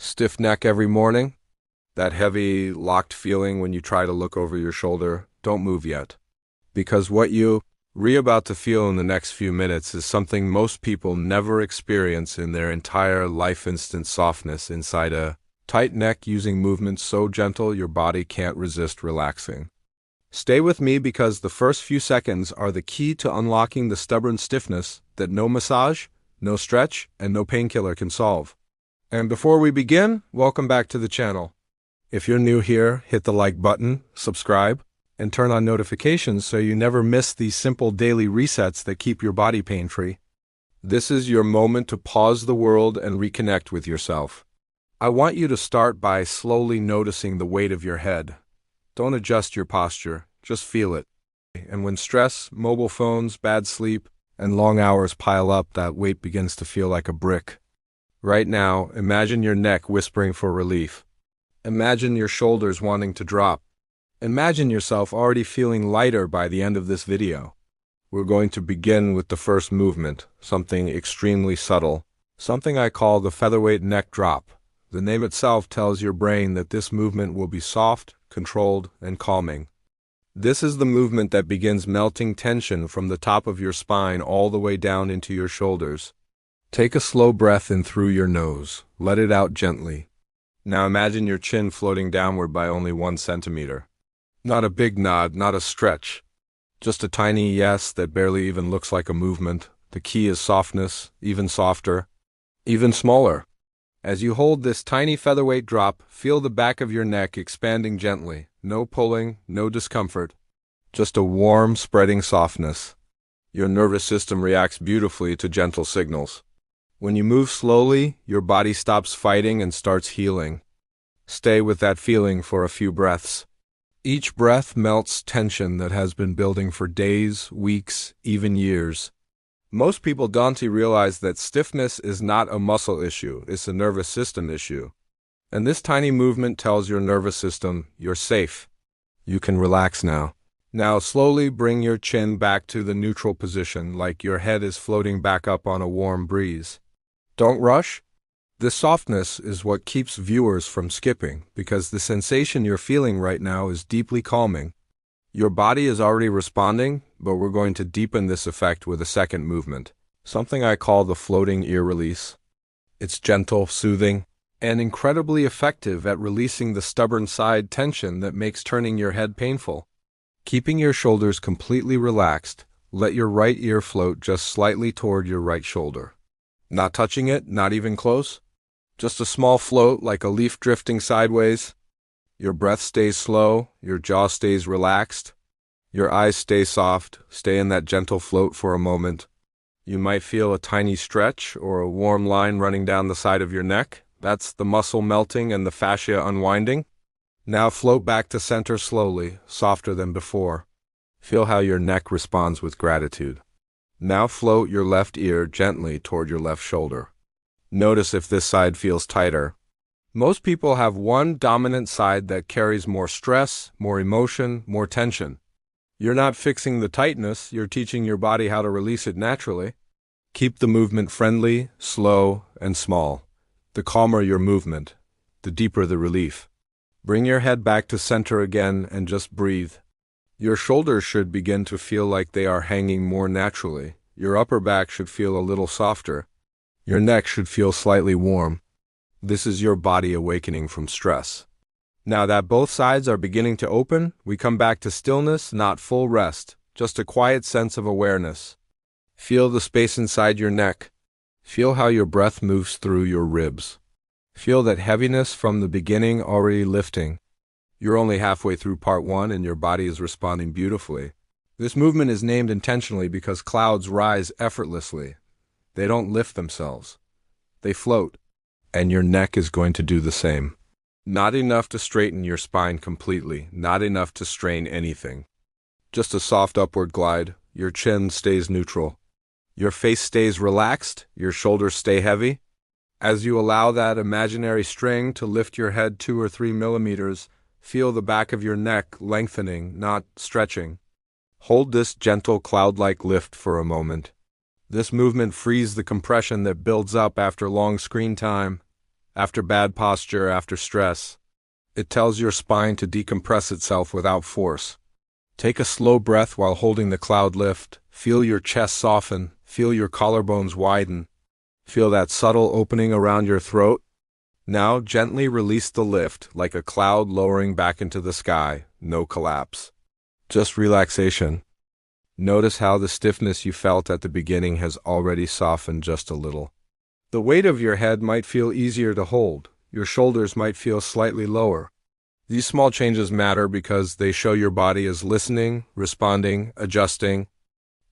Stiff neck every morning? That heavy, locked feeling when you try to look over your shoulder? Don't move yet. Because what you're about to feel in the next few minutes is something most people never experience in their entire life: instant softness inside a tight neck using movements so gentle your body can't resist relaxing. Stay with me because the first few seconds are the key to unlocking the stubborn stiffness that no massage, no stretch, and no painkiller can solve. And before we begin, welcome back to the channel. If you're new here, hit the like button, subscribe, and turn on notifications so you never miss these simple daily resets that keep your body pain-free. This is your moment to pause the world and reconnect with yourself. I want you to start by slowly noticing the weight of your head. Don't adjust your posture, just feel it. And when stress, mobile phones, bad sleep, and long hours pile up, that weight begins to feel like a brick. Right now, imagine your neck whispering for relief. Imagine your shoulders wanting to drop. Imagine yourself already feeling lighter by the end of this video. We're going to begin with the first movement, something extremely subtle, something I call the featherweight neck drop. The name itself tells your brain that this movement will be soft, controlled, and calming. This is the movement that begins melting tension from the top of your spine all the way down into your shoulders. Take a slow breath in through your nose. Let it out gently. Now imagine your chin floating downward by only 1 centimeter. Not a big nod, not a stretch. Just a tiny yes that barely even looks like a movement. The key is softness, even softer, even smaller. As you hold this tiny featherweight drop, feel the back of your neck expanding gently. No pulling, no discomfort. Just a warm, spreading softness. Your nervous system reacts beautifully to gentle signals. When you move slowly, your body stops fighting and starts healing. Stay with that feeling for a few breaths. Each breath melts tension that has been building for days, weeks, even years. Most people don't realize that stiffness is not a muscle issue, it's a nervous system issue. And this tiny movement tells your nervous system, you're safe. You can relax now. Now slowly bring your chin back to the neutral position, like your head is floating back up on a warm breeze. Don't rush. This softness is what keeps viewers from skipping, because the sensation you're feeling right now is deeply calming. Your body is already responding, but we're going to deepen this effect with a second movement, something I call the floating ear release. It's gentle, soothing, and incredibly effective at releasing the stubborn side tension that makes turning your head painful. Keeping your shoulders completely relaxed, let your right ear float just slightly toward your right shoulder. Not touching it, not even close. Just a small float like a leaf drifting sideways. Your breath stays slow, your jaw stays relaxed. Your eyes stay soft, stay in that gentle float for a moment. You might feel a tiny stretch or a warm line running down the side of your neck. That's the muscle melting and the fascia unwinding. Now float back to center slowly, softer than before. Feel how your neck responds with gratitude. Now float your left ear gently toward your left shoulder. Notice if this side feels tighter. Most people have one dominant side that carries more stress, more emotion, more tension. You're not fixing the tightness, you're teaching your body how to release it naturally. Keep the movement friendly, slow, and small. The calmer your movement, the deeper the relief. Bring your head back to center again and just breathe. Your shoulders should begin to feel like they are hanging more naturally. Your upper back should feel a little softer. Your neck should feel slightly warm. This is your body awakening from stress. Now that both sides are beginning to open, we come back to stillness, not full rest, just a quiet sense of awareness. Feel the space inside your neck. Feel how your breath moves through your ribs. Feel that heaviness from the beginning already lifting. You're only halfway through part 1 and your body is responding beautifully. This movement is named intentionally because clouds rise effortlessly. They don't lift themselves. They float. And your neck is going to do the same. Not enough to straighten your spine completely, not enough to strain anything. Just a soft upward glide. Your chin stays neutral. Your face stays relaxed, your shoulders stay heavy. As you allow that imaginary string to lift your head 2 or 3 millimeters, feel the back of your neck lengthening, not stretching. Hold this gentle cloud-like lift for a moment. This movement frees the compression that builds up after long screen time, after bad posture, after stress. It tells your spine to decompress itself without force. Take a slow breath while holding the cloud lift. Feel your chest soften. Feel your collarbones widen. Feel that subtle opening around your throat. Now gently release the lift like a cloud lowering back into the sky. No collapse. Just relaxation. Notice how the stiffness you felt at the beginning has already softened just a little. The weight of your head might feel easier to hold. Your shoulders might feel slightly lower. These small changes matter because they show your body is listening, responding, adjusting.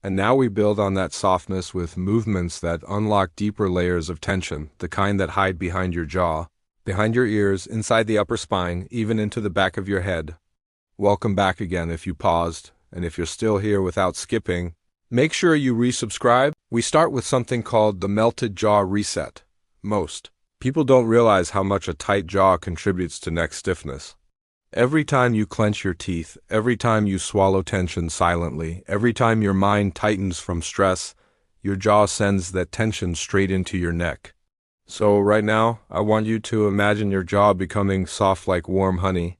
And now we build on that softness with movements that unlock deeper layers of tension, the kind that hide behind your jaw, behind your ears, inside the upper spine, even into the back of your head. Welcome back again if you paused, and if you're still here without skipping, make sure you resubscribe. We start with something called the melted jaw reset. Most people don't realize how much a tight jaw contributes to neck stiffness. Every time you clench your teeth, every time you swallow tension silently, every time your mind tightens from stress, your jaw sends that tension straight into your neck. So right now, I want you to imagine your jaw becoming soft like warm honey.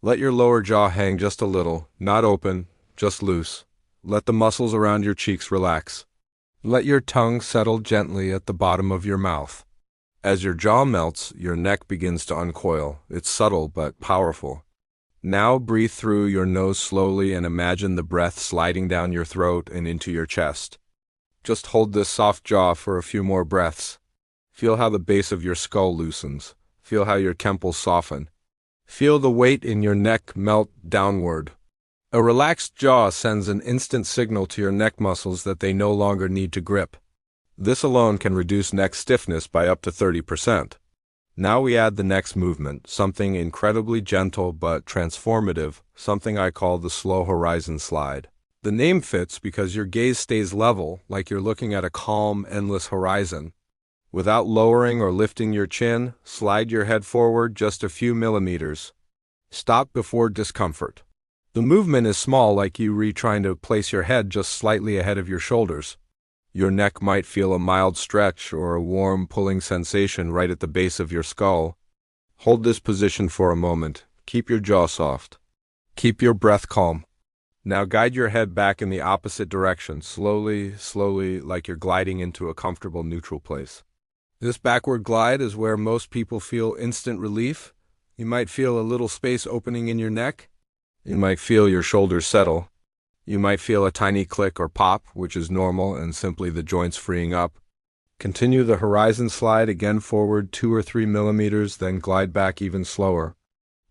Let your lower jaw hang just a little, not open, just loose. Let the muscles around your cheeks relax. Let your tongue settle gently at the bottom of your mouth. As your jaw melts, your neck begins to uncoil. It's subtle but powerful. Now breathe through your nose slowly and imagine the breath sliding down your throat and into your chest. Just hold this soft jaw for a few more breaths. Feel how the base of your skull loosens. Feel how your temples soften. Feel the weight in your neck melt downward. A relaxed jaw sends an instant signal to your neck muscles that they no longer need to grip. This alone can reduce neck stiffness by up to 30%. Now we add the next movement, something incredibly gentle but transformative, something I call the slow horizon slide. The name fits because your gaze stays level, like you're looking at a calm, endless horizon. Without lowering or lifting your chin, slide your head forward just a few millimeters. Stop before discomfort. The movement is small, like you trying to place your head just slightly ahead of your shoulders. Your neck might feel a mild stretch or a warm pulling sensation right at the base of your skull. Hold this position for a moment. Keep your jaw soft. Keep your breath calm. Now guide your head back in the opposite direction, slowly, like you're gliding into a comfortable neutral place. This backward glide is where most people feel instant relief. You might feel a little space opening in your neck. You might feel your shoulders settle. You might feel a tiny click or pop, which is normal and simply the joints freeing up. Continue the horizon slide again forward 2 or 3 millimeters, then glide back even slower.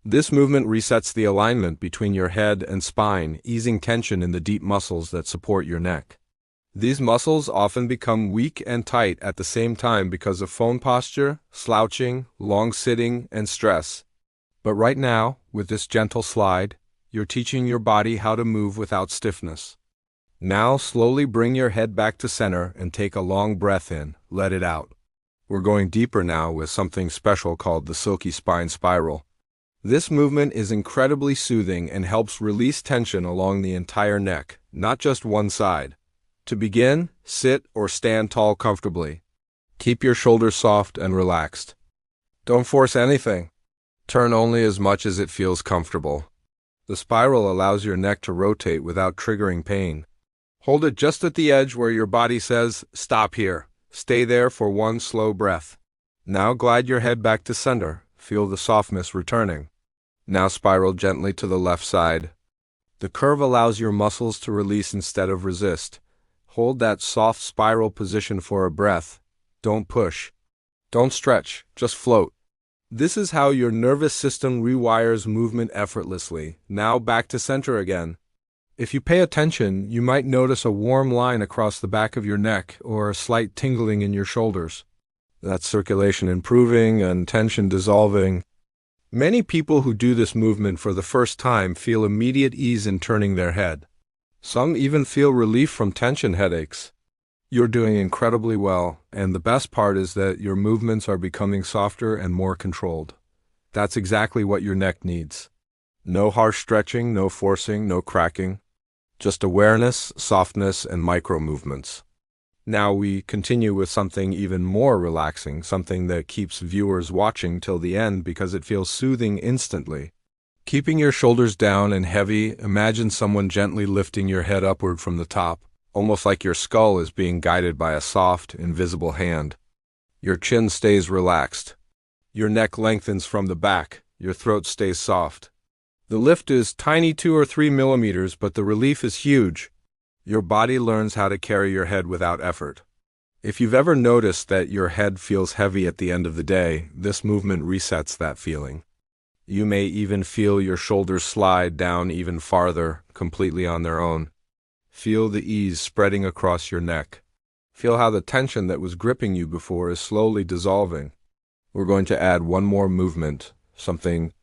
This movement resets the alignment between your head and spine, easing tension in the deep muscles that support your neck. These muscles often become weak and tight at the same time because of phone posture, slouching, long sitting, and stress. But right now, with this gentle slide, you're teaching your body how to move without stiffness. Now slowly bring your head back to center and take a long breath in, let it out. We're going deeper now with something special called the silky spine spiral. This movement is incredibly soothing and helps release tension along the entire neck, not just one side. To begin, sit or stand tall comfortably. Keep your shoulders soft and relaxed. Don't force anything. Turn only as much as it feels comfortable. The spiral allows your neck to rotate without triggering pain. Hold it just at the edge where your body says, "Stop here." Stay there for one slow breath. Now glide your head back to center. Feel the softness returning. Now spiral gently to the left side. The curve allows your muscles to release instead of resist. Hold that soft spiral position for a breath. Don't push. Don't stretch. Just float. This is how your nervous system rewires movement effortlessly. Now back to center again. If you pay attention, you might notice a warm line across the back of your neck or a slight tingling in your shoulders. That's circulation improving and tension dissolving. Many people who do this movement for the first time feel immediate ease in turning their head. Some even feel relief from tension headaches. You're doing incredibly well, and the best part is that your movements are becoming softer and more controlled. That's exactly what your neck needs. No harsh stretching, no forcing, no cracking. Just awareness, softness, and micro movements. Now we continue with something even more relaxing, something that keeps viewers watching till the end because it feels soothing instantly. Keeping your shoulders down and heavy, imagine someone gently lifting your head upward from the top, almost like your skull is being guided by a soft, invisible hand. Your chin stays relaxed. Your neck lengthens from the back. Your throat stays soft. The lift is tiny 2 or 3 millimeters, but the relief is huge. Your body learns how to carry your head without effort. If you've ever noticed that your head feels heavy at the end of the day, this movement resets that feeling. You may even feel your shoulders slide down even farther, completely on their own. Feel the ease spreading across your neck. Feel how the tension that was gripping you before is slowly dissolving. We're going to add one more movement, something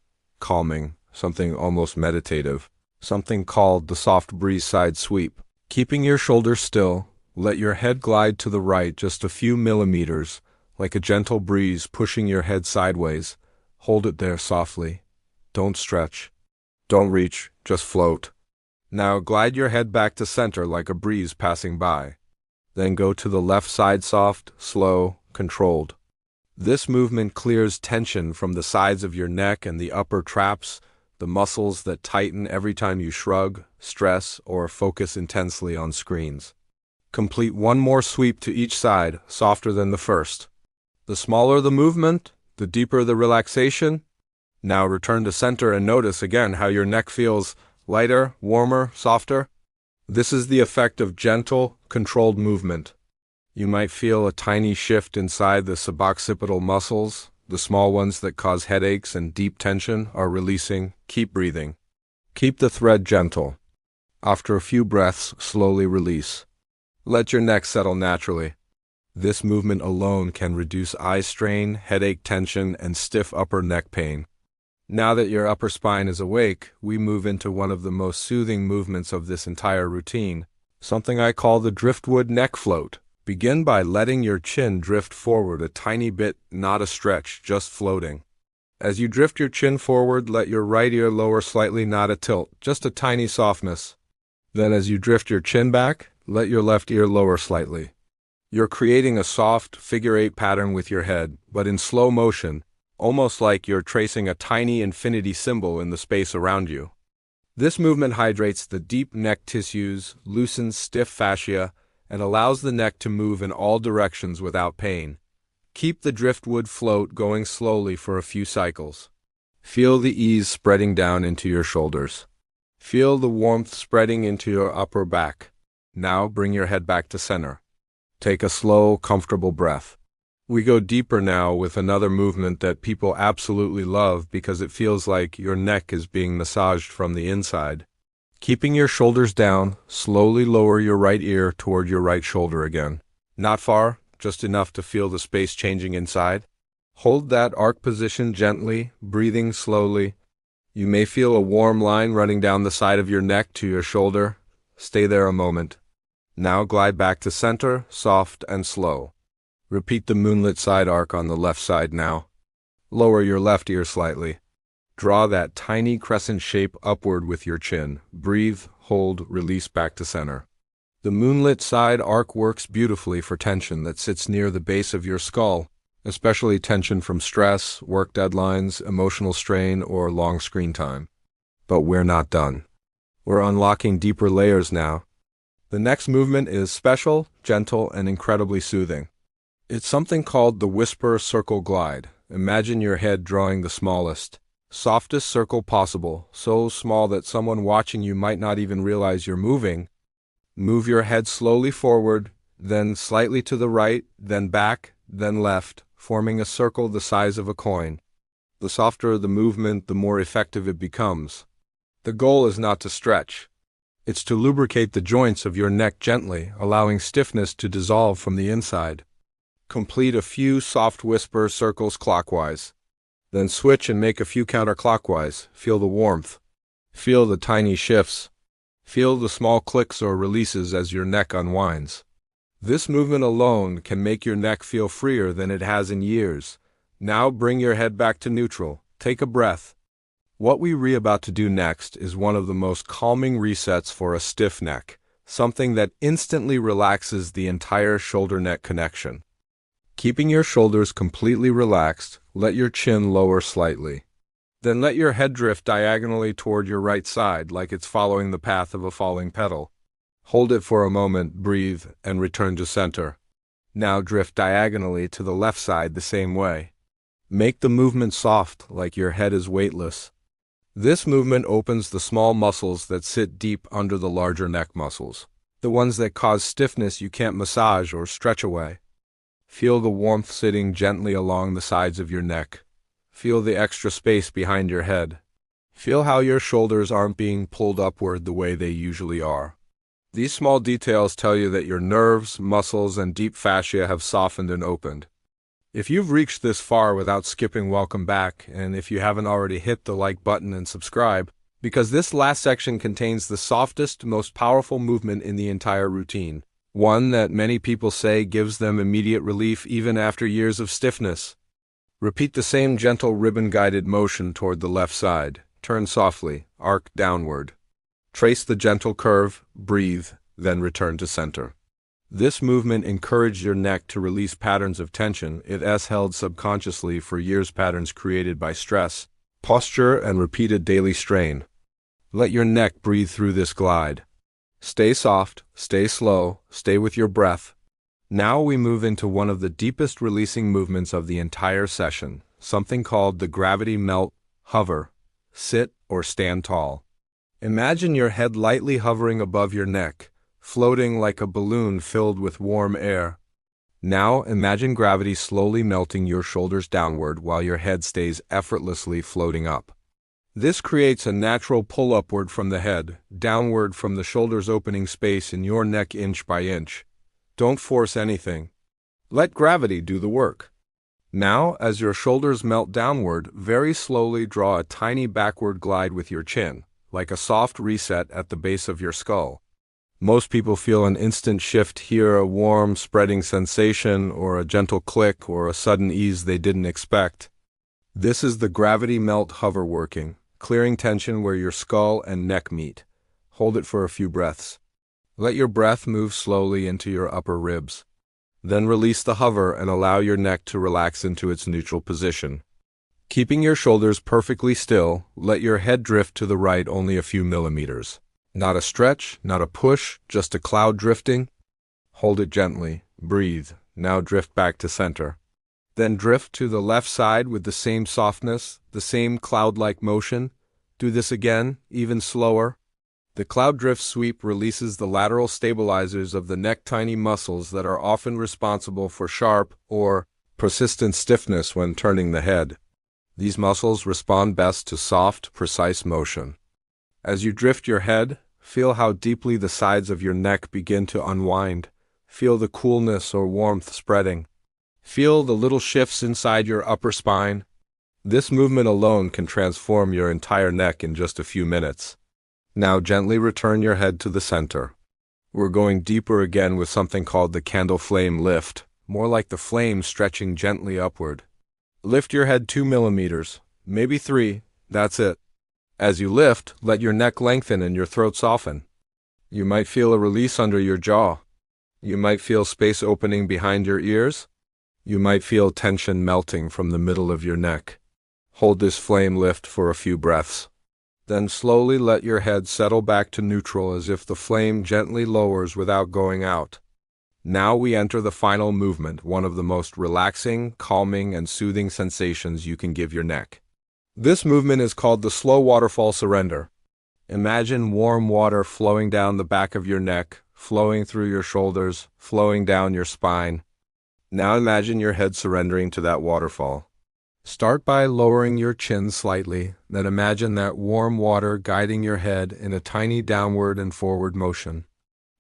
calming, something almost meditative, something called the soft breeze side sweep. Keeping your shoulders still, let your head glide to the right just a few millimeters, like a gentle breeze pushing your head sideways. Hold it there softly. Don't stretch. Don't reach, just float. Now glide your head back to center like a breeze passing by. Then go to the left side soft, slow, controlled. This movement clears tension from the sides of your neck and the upper traps, the muscles that tighten every time you shrug, stress, or focus intensely on screens. Complete one more sweep to each side, softer than the first. The smaller the movement, the deeper the relaxation. Now return to center and notice again how your neck feels lighter, warmer, softer. This is the effect of gentle, controlled movement. You might feel a tiny shift inside the suboccipital muscles. The small ones that cause headaches and deep tension are releasing. Keep breathing. Keep the thread gentle. After a few breaths, slowly release. Let your neck settle naturally. This movement alone can reduce eye strain, headache tension, and stiff upper neck pain. Now that your upper spine is awake, we move into one of the most soothing movements of this entire routine, something I call the driftwood neck float. Begin by letting your chin drift forward a tiny bit, not a stretch, just floating. As you drift your chin forward, let your right ear lower slightly, not a tilt, just a tiny softness. Then as you drift your chin back, let your left ear lower slightly. You're creating a soft, figure-8 pattern with your head, but in slow motion, almost like you're tracing a tiny infinity symbol in the space around you. This movement hydrates the deep neck tissues, loosens stiff fascia, and allows the neck to move in all directions without pain. Keep the driftwood float going slowly for a few cycles. Feel the ease spreading down into your shoulders. Feel the warmth spreading into your upper back. Now bring your head back to center. Take a slow, comfortable breath. We go deeper now with another movement that people absolutely love because it feels like your neck is being massaged from the inside. Keeping your shoulders down, slowly lower your right ear toward your right shoulder again. Not far, just enough to feel the space changing inside. Hold that arc position gently, breathing slowly. You may feel a warm line running down the side of your neck to your shoulder. Stay there a moment. Now glide back to center, soft and slow. Repeat the moonlit side arc on the left side now. Lower your left ear slightly. Draw that tiny crescent shape upward with your chin. Breathe, hold, release back to center. The moonlit side arc works beautifully for tension that sits near the base of your skull, especially tension from stress, work deadlines, emotional strain, or long screen time. But we're not done. We're unlocking deeper layers now. The next movement is special, gentle, and incredibly soothing. It's something called the Whisper Circle Glide. Imagine your head drawing the smallest, softest circle possible, so small that someone watching you might not even realize you're moving. Move your head slowly forward, then slightly to the right, then back, then left, forming a circle the size of a coin. The softer the movement, the more effective it becomes. The goal is not to stretch. It's to lubricate the joints of your neck gently, allowing stiffness to dissolve from the inside. Complete a few soft whisper circles clockwise. Then switch and make a few counterclockwise. Feel the warmth. Feel the tiny shifts. Feel the small clicks or releases as your neck unwinds. This movement alone can make your neck feel freer than it has in years. Now bring your head back to neutral. Take a breath. What we're about to do next is one of the most calming resets for a stiff neck. something that instantly relaxes the entire shoulder-neck connection. Keeping your shoulders completely relaxed, let your chin lower slightly. Then let your head drift diagonally toward your right side like it's following the path of a falling petal. Hold it for a moment, breathe, and return to center. Now drift diagonally to the left side the same way. Make the movement soft, like your head is weightless. This movement opens the small muscles that sit deep under the larger neck muscles, the ones that cause stiffness you can't massage or stretch away. Feel the warmth sitting gently along the sides of your neck. Feel the extra space behind your head. Feel how your shoulders aren't being pulled upward the way they usually are. These small details tell you that your nerves, muscles, and deep fascia have softened and opened. If you've reached this far without skipping, welcome back, and if you haven't already, hit the like button and subscribe, because this last section contains the softest, most powerful movement in the entire routine. One that many people say gives them immediate relief even after years of stiffness. Repeat the same gentle ribbon-guided motion toward the left side. Turn softly, arc downward. Trace the gentle curve, breathe, then return to center. This movement encouraged your neck to release patterns of tension it has held subconsciously for years, patterns created by stress, posture, and repeated daily strain. Let your neck breathe through this glide. Stay soft, stay slow, stay with your breath. Now we move into one of the deepest releasing movements of the entire session, something called the gravity melt, hover, sit, or stand tall. Imagine your head lightly hovering above your neck, floating like a balloon filled with warm air. Now imagine gravity slowly melting your shoulders downward while your head stays effortlessly floating up. This creates a natural pull upward from the head, downward from the shoulders, opening space in your neck inch by inch. Don't force anything. Let gravity do the work. Now, as your shoulders melt downward, very slowly draw a tiny backward glide with your chin, like a soft reset at the base of your skull. Most people feel an instant shift here, a warm, spreading sensation, or a gentle click, or a sudden ease they didn't expect. This is the gravity melt hover working, clearing tension where your skull and neck meet. Hold it for a few breaths. Let your breath move slowly into your upper ribs. Then release the hover and allow your neck to relax into its neutral position. Keeping your shoulders perfectly still, let your head drift to the right only a few millimeters. Not a stretch, not a push, just a cloud drifting. Hold it gently. Breathe. Now drift back to center. Then drift to the left side with the same softness, the same cloud-like motion. Do this again, even slower. The cloud drift sweep releases the lateral stabilizers of the neck, tiny muscles that are often responsible for sharp or persistent stiffness when turning the head. These muscles respond best to soft, precise motion. As you drift your head, feel how deeply the sides of your neck begin to unwind. Feel the coolness or warmth spreading. Feel the little shifts inside your upper spine. This movement alone can transform your entire neck in just a few minutes. Now gently return your head to the center. We're going deeper again with something called the candle flame lift, more like the flame stretching gently upward. Lift your head 2 millimeters, maybe 3, that's it. As you lift, let your neck lengthen and your throat soften. You might feel a release under your jaw. You might feel space opening behind your ears. You might feel tension melting from the middle of your neck. Hold this flame lift for a few breaths. Then slowly let your head settle back to neutral as if the flame gently lowers without going out. Now we enter the final movement, one of the most relaxing, calming, and soothing sensations you can give your neck. This movement is called the slow waterfall surrender. Imagine warm water flowing down the back of your neck, flowing through your shoulders, flowing down your spine. Now imagine your head surrendering to that waterfall. Start by lowering your chin slightly, then imagine that warm water guiding your head in a tiny downward and forward motion.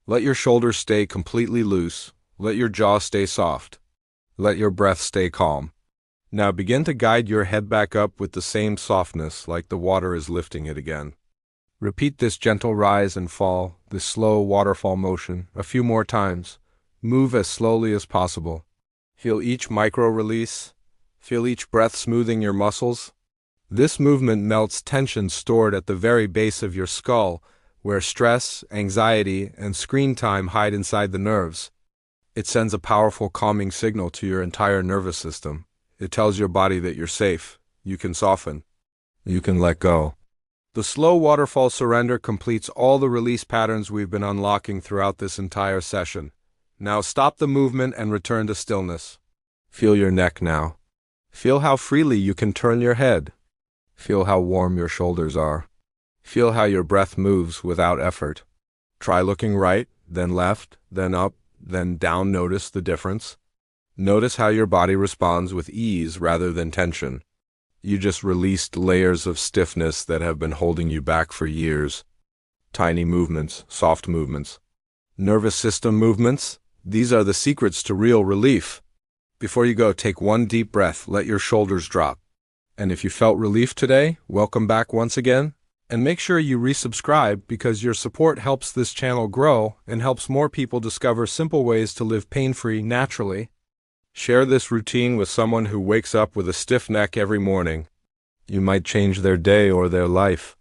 Let your shoulders stay completely loose. Let your jaw stay soft. Let your breath stay calm. Now begin to guide your head back up with the same softness, like the water is lifting it again. Repeat this gentle rise and fall, this slow waterfall motion, a few more times. Move as slowly as possible. Feel each micro-release. Feel each breath smoothing your muscles. This movement melts tension stored at the very base of your skull, where stress, anxiety, and screen time hide inside the nerves. It sends a powerful calming signal to your entire nervous system. It tells your body that you're safe, you can soften, you can let go. The slow waterfall surrender completes all the release patterns we've been unlocking throughout this entire session. Now stop the movement and return to stillness. Feel your neck now. Feel how freely you can turn your head. Feel how warm your shoulders are. Feel how your breath moves without effort. Try looking right, then left, then up, then down. Notice the difference. Notice how your body responds with ease rather than tension. You just released layers of stiffness that have been holding you back for years. Tiny movements, soft movements. Nervous system movements, these are the secrets to real relief. Before you go, take one deep breath, let your shoulders drop. And if you felt relief today, welcome back once again. And make sure you resubscribe because your support helps this channel grow and helps more people discover simple ways to live pain-free naturally. Share this routine with someone who wakes up with a stiff neck every morning. You might change their day or their life.